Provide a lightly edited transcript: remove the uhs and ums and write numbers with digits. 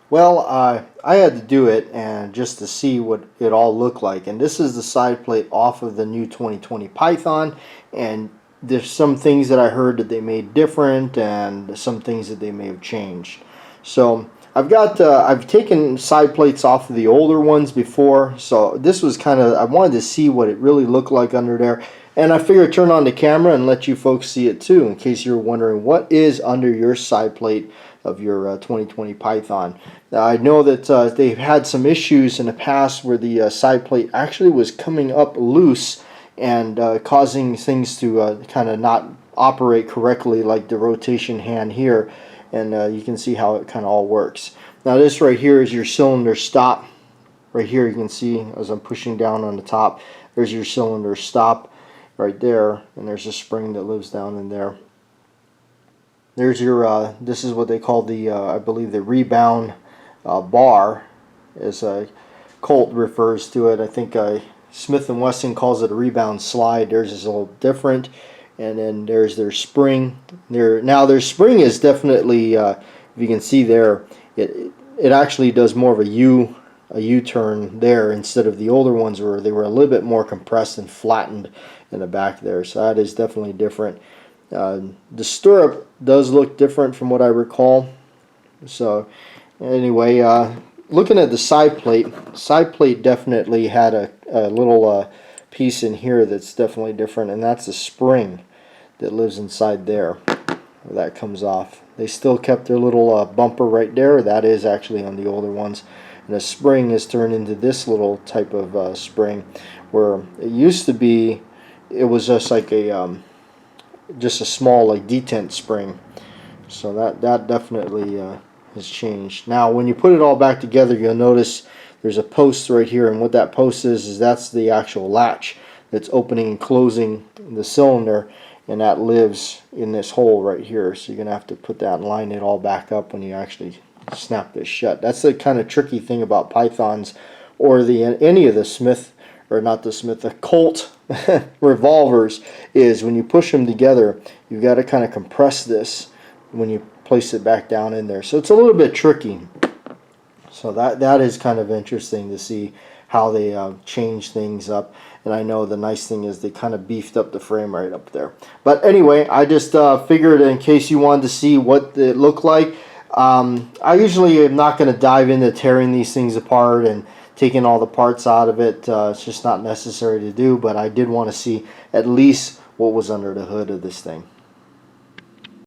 Well, I had to do it and just to see what it all looked like. And this is the side plate off of the new 2020 Python. And there's some things that I heard that they made different and some things that they may have changed. So I've taken side plates off of the older ones before. So this was kind of, I wanted to see what it really looked like under there. And I figured turn on the camera and let you folks see it too, in case you're wondering what is under your side plate of your 2020 Python. Now, I know that they've had some issues in the past where the side plate actually was coming up loose and causing things to kind of not operate correctly, like the rotation hand here. And you can see how it kind of all works. Now this right here is your cylinder stop. Right here you can see as I'm pushing down on the top, there's your cylinder stop right there, and there's a spring that lives down in there. There's your, this is what they call the, I believe the rebound bar, as Colt refers to it. I think Smith & Wesson calls it a rebound slide. Theirs is a little different. And then there's their spring. Now their spring is definitely, if you can see there, it actually does more of a U-turn there instead of the older ones where they were a little bit more compressed and flattened in the back there. So that is definitely different. The stirrup does look different from what I recall. So anyway, looking at the side plate definitely had a little piece in here that's definitely different, and that's a spring that lives inside there. That comes off. They still kept their little bumper right there. That is actually on the older ones. And the spring is turned into this little type of spring, where it used to be, it was just like a just a small like detent spring. So that definitely has changed. Now when you put it all back together, you'll notice there's a post right here, and what that post is that's the actual latch that's opening and closing the cylinder, and that lives in this hole right here. So you're gonna have to put that and line it all back up when you actually snap this shut. That's the kind of tricky thing about Pythons or any of the Smith, or not the Smith, the Colt revolvers, is when you push them together, you've got to kind of compress this when you place it back down in there. So it's a little bit tricky. So that is kind of interesting to see how they change things up. And I know the nice thing is they kind of beefed up the frame right up there. But anyway, I just figured in case you wanted to see what it looked like. I usually am not going to dive into tearing these things apart and taking all the parts out of it. It's just not necessary to do, but I did want to see at least what was under the hood of this thing.